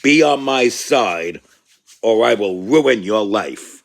Be on my side, or I will ruin your life.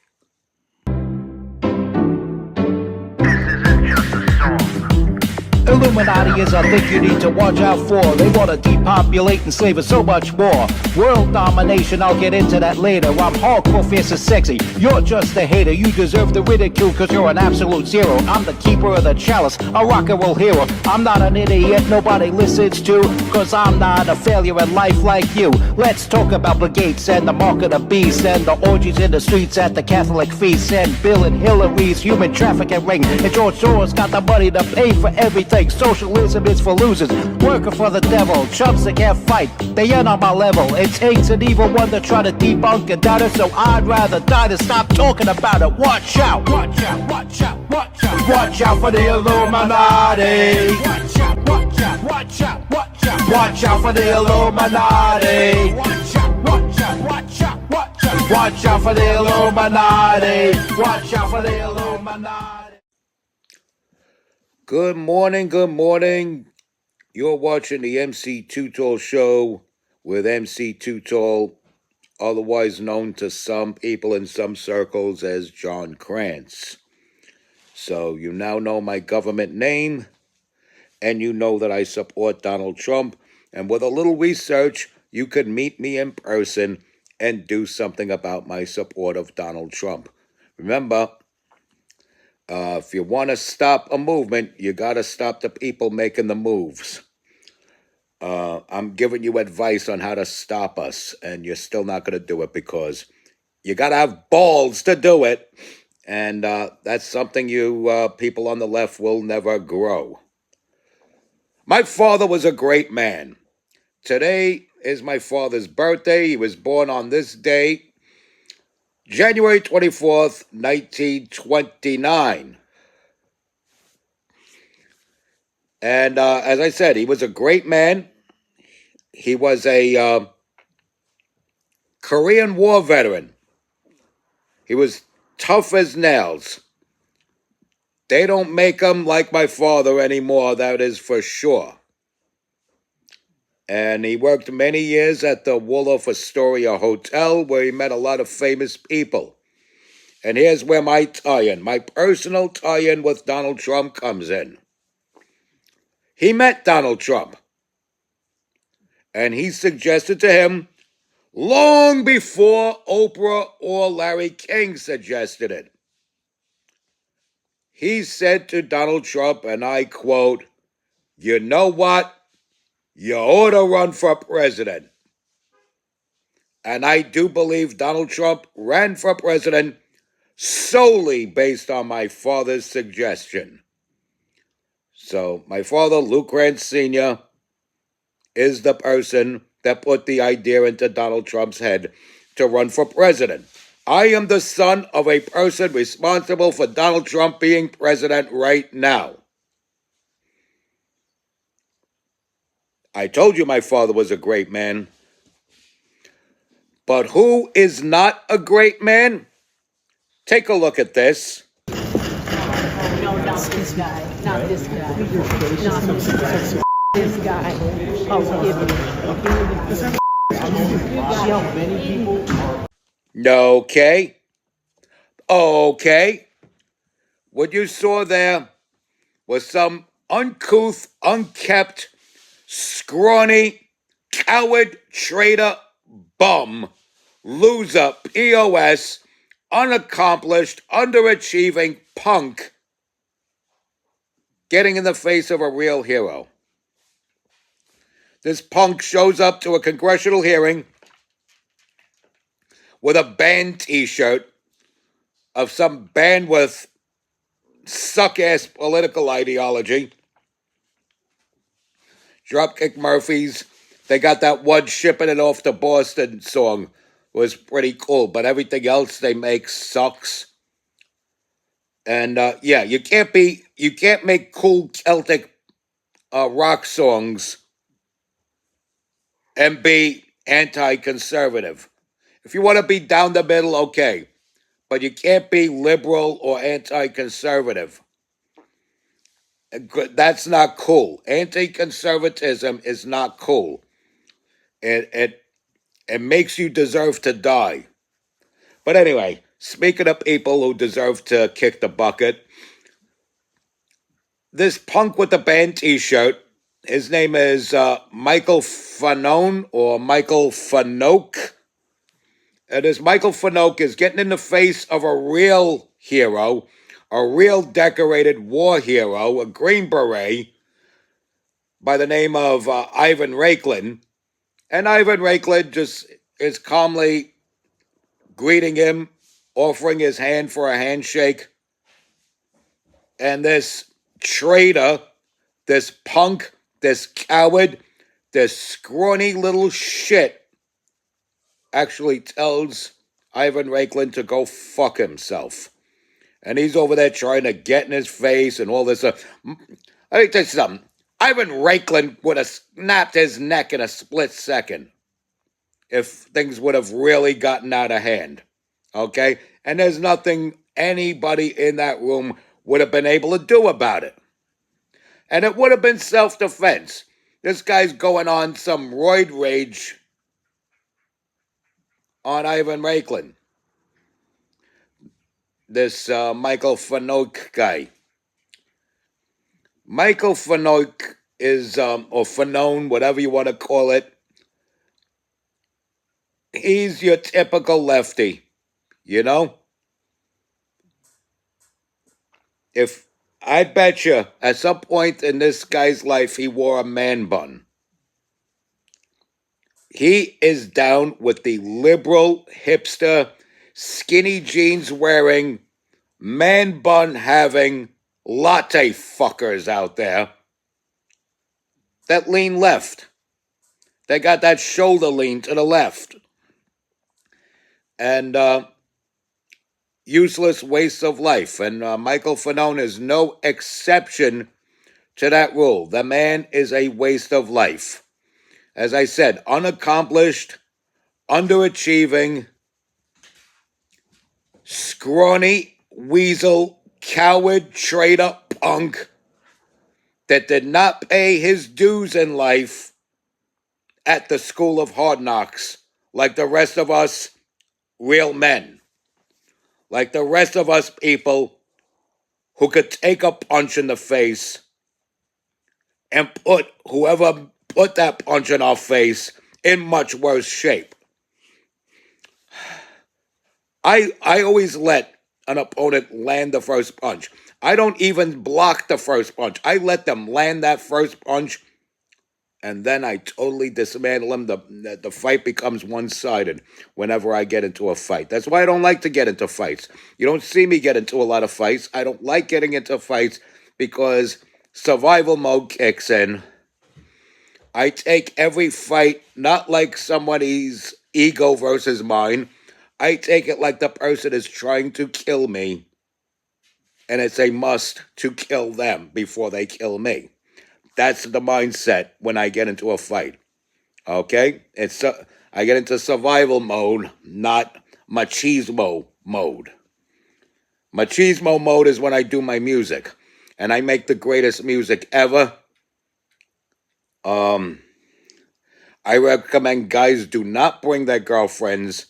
Illuminati is a thing you need to watch out for. They want to depopulate and slave us so much more. World domination, I'll get into that later. I'm hardcore, fierce and sexy. You're just a hater. You deserve the ridicule because you're an absolute zero. I'm the keeper of the chalice, a rock and roll hero. I'm not an idiot nobody listens to, because I'm not a failure in life like you. Let's talk about Bill Gates and the mark of the beast, and the orgies in the streets at the Catholic feasts, and Bill and Hillary's human trafficking ring. And George Soros got the money to pay for everything. Socialism is for losers, working for the devil. Chumps that can't fight, they ain't on my level. It takes an evil one to try to debunk and doubt it, so I'd rather die than stop talking about it. Watch out, watch out, watch out, watch out. Watch out for the Illuminati. Watch out, watch out, watch out, watch out. Watch out for the Illuminati. Watch out, watch out, watch out, watch out. Watch out for the Illuminati. Watch out for the Illuminati. Good morning, good morning. You're watching the MC Too Tall Show with MC Too Tall, otherwise known to some people in some circles as John Krantz. So you now know my government name, and you know that I support Donald Trump. And with a little research, you could meet me in person and do something about my support of Donald Trump. Remember, if you want to stop a movement, you got to stop the people making the moves. I'm giving you advice on how to stop us, and you're still not going to do it because you got to have balls to do it. And that's something you people on the left will never grow. My father was a great man. Today is my father's birthday. He was born on this day, January 24th, 1929. And as I said, he was a great man. He was a Korean War veteran. He was tough as nails. They don't make them like my father anymore, that is for sure. And he worked many years at the Waldorf Astoria Hotel, where he met a lot of famous people. And here's where my tie-in, my personal tie-in with Donald Trump comes in. He met Donald Trump. And he suggested to him, long before Oprah or Larry King suggested it. He said to Donald Trump, and I quote, "You know what? You ought to run for president." And I do believe Donald Trump ran for president solely based on my father's suggestion. So my father, Luke Grant Sr., is the person that put the idea into Donald Trump's head to run for president. I am the son of a person responsible for Donald Trump being president right now. I told you my father was a great man. But who is not a great man? Take a look at this. No, not this guy. Not this guy. Not this guy. Oh, Okay. Okay. What you saw there was some uncouth, unkept, scrawny, coward, traitor, bum, loser, POS, unaccomplished, underachieving punk getting in the face of a real hero. This punk shows up to a congressional hearing with a band t-shirt of some band with suck-ass political ideology. Dropkick Murphys, they got that one Shipping It Off to Boston song, was pretty cool, but everything else they make sucks. And yeah, you can't make cool Celtic rock songs and be anti-conservative. If you want to be down the middle, okay, but you can't be liberal or anti-conservative. That's not cool. Anti-conservatism is not cool. It It makes you deserve to die. But anyway, speaking of people who deserve to kick the bucket, this punk with the band t-shirt, his name is Michael Fanone or Michael Fanone. And this Michael Fanone is getting in the face of a real hero, a real decorated war hero, a Green Beret, by the name of Ivan Raiklin. And Ivan Raiklin just is calmly greeting him, offering his hand for a handshake. And this traitor, this punk, this coward, this scrawny little shit actually tells Ivan Raiklin to go fuck himself. And he's over there trying to get in his face and all this stuff. I think there's something. Ivan Raiklin would have snapped his neck in a split second if things would have really gotten out of hand. Okay? And there's nothing anybody in that room would have been able to do about it. And it would have been self-defense. This guy's going on some roid rage on Ivan Raiklin. This Michael Fanone guy. Michael Fanone is, or Fanone, whatever you want to call it, he's your typical lefty, you know? If I bet you at some point in this guy's life he wore a man bun. He is down with the liberal, hipster, skinny jeans wearing, man bun having latte fuckers out there that lean left. They got that shoulder lean to the left. And useless waste of life. And Michael Fanone is no exception to that rule. The man is a waste of life. As I said, unaccomplished, underachieving, scrawny, weasel, coward, traitor, punk that did not pay his dues in life at the School of Hard Knocks like the rest of us real men. Like the rest of us people who could take a punch in the face and put whoever put that punch in our face in much worse shape. I always let an opponent land the first punch. I don't even block the first punch. I let them land that first punch, and then I totally dismantle them. The fight becomes one-sided whenever I get into a fight. That's why I don't like to get into fights. You don't see me get into a lot of fights. I don't like getting into fights because survival mode kicks in. I take every fight not like somebody's ego versus mine. I take it like the person is trying to kill me, and it's a must to kill them before they kill me. That's the mindset when I get into a fight. Okay? I get into survival mode, not machismo mode. Machismo mode is when I do my music, and I make the greatest music ever. I recommend guys do not bring their girlfriends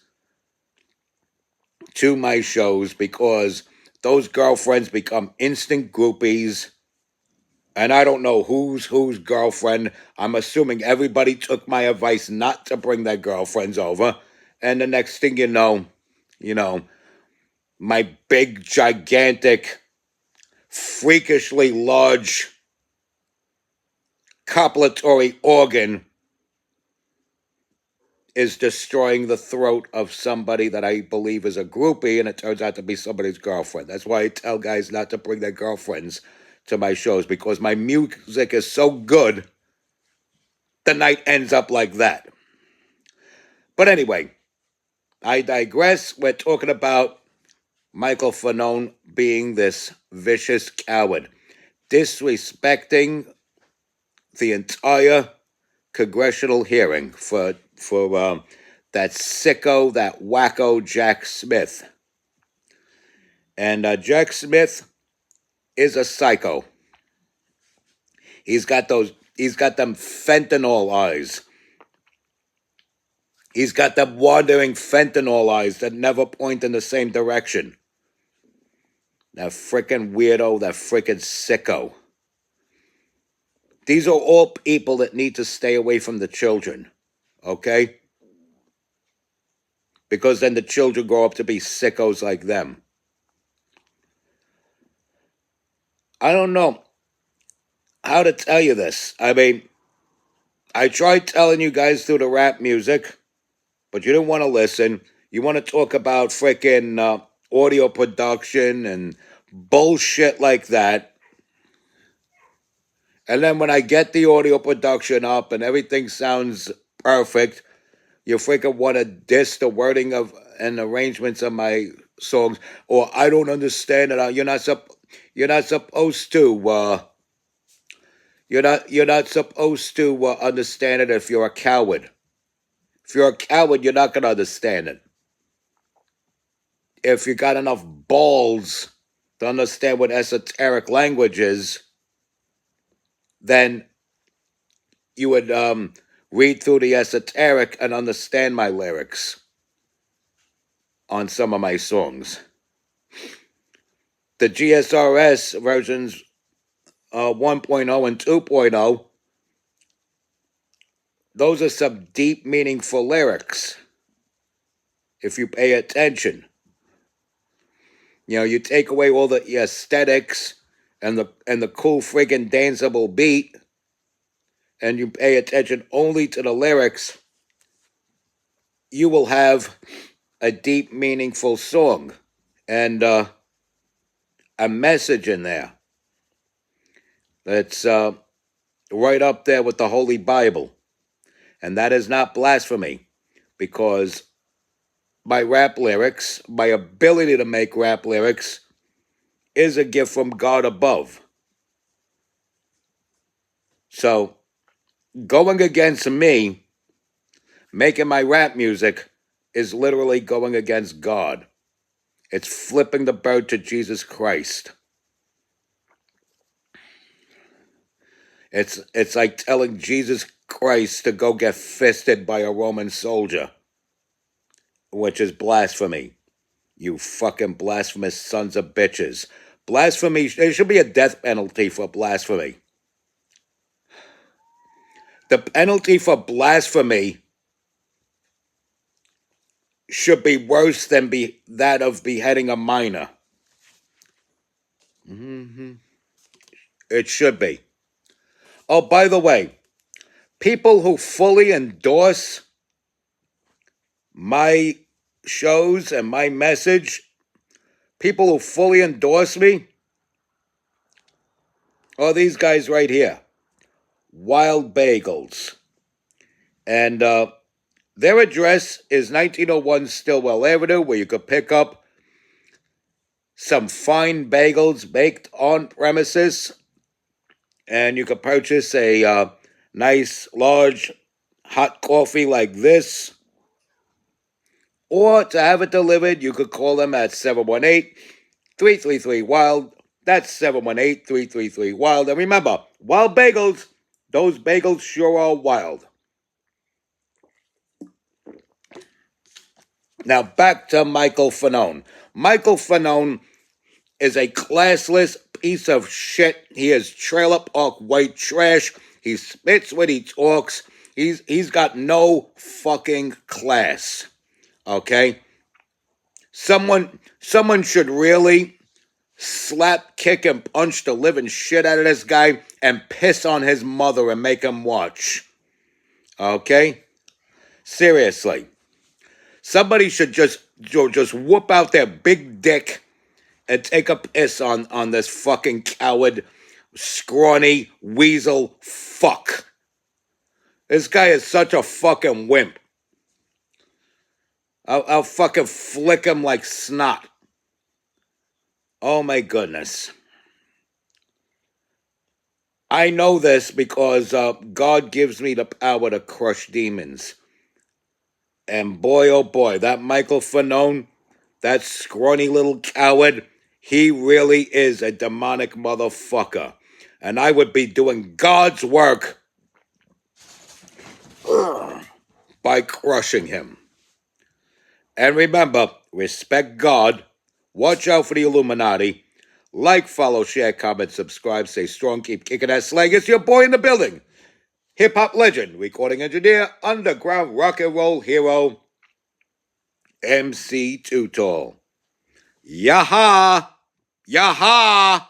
to my shows because those girlfriends become instant groupies. And I don't know who's girlfriend. I'm assuming everybody took my advice not to bring their girlfriends over. And the next thing you know, my big, gigantic, freakishly large copulatory organ is destroying the throat of somebody that I believe is a groupie, and it turns out to be somebody's girlfriend. That's why I tell guys not to bring their girlfriends to my shows, because my music is so good, the night ends up like that. But anyway, I digress. We're talking about Michael Fanone being this vicious coward, disrespecting the entire congressional hearing for that sicko, that wacko Jack Smith. And Jack Smith is a psycho. He's got them fentanyl eyes. He's got them wandering fentanyl eyes that never point in the same direction. That frickin' weirdo, that frickin' sicko. These are all people that need to stay away from the children, okay? Because then the children grow up to be sickos like them. I don't know how to tell you this. I mean, I tried telling you guys through the rap music, but you didn't want to listen. You want to talk about frickin' audio production and bullshit like that. And then when I get the audio production up and everything sounds perfect, you freaking want to diss the wording of and arrangements of my songs, or I don't understand it. You're not supposed to. You're not supposed to understand it if you're a coward. If you're a coward, you're not gonna understand it. If you got enough balls to understand what esoteric language is, then you would read through the esoteric and understand my lyrics on some of my songs. The GSRS versions 1.0 and 2.0, those are some deep, meaningful lyrics. If you pay attention, you take away all the aesthetics and the cool friggin' danceable beat, and you pay attention only to the lyrics, you will have a deep, meaningful song and a message in there that's right up there with the Holy Bible. And that is not blasphemy, because my rap lyrics, my ability to make rap lyrics, is a gift from God above. So, going against me, making my rap music, is literally going against God. It's flipping the bird to Jesus Christ. It's like telling Jesus Christ to go get fisted by a Roman soldier, which is blasphemy. You fucking blasphemous sons of bitches. Blasphemy, there should be a death penalty for blasphemy. The penalty for blasphemy should be worse than that of beheading a minor. It should be. Oh, by the way, people who fully endorse my shows and my message, people who fully endorse me, are these guys right here. Wild Bagels. And their address is 1901 Stillwell Avenue, where you could pick up some fine bagels baked on premises. And you could purchase a nice, large, hot coffee like this. Or to have it delivered, you could call them at 718-333-WILD. That's 718-333-WILD. And remember, Wild Bagels, those bagels sure are wild. Now back to Michael Fanone. Michael Fanone is a classless piece of shit. He is trailer park white trash. He spits when he talks. He's got no fucking class. Okay? Someone should really slap, kick, and punch the living shit out of this guy and piss on his mother and make him watch. Okay? Seriously. Somebody should just whoop out their big dick and take a piss on this fucking coward, scrawny, weasel fuck. This guy is such a fucking wimp. I'll fucking flick him like snot. Oh my goodness. I know this because God gives me the power to crush demons. And boy, oh boy, that Michael Fanone, that scrawny little coward, he really is a demonic motherfucker. And I would be doing God's work by crushing him. And remember, respect God, watch out for the Illuminati, like, follow, share, comment, subscribe, stay strong, keep kicking that slang. It's your boy in the building, hip-hop legend, recording engineer, underground rock and roll hero, MC Too Tall. Yaha! Yaha!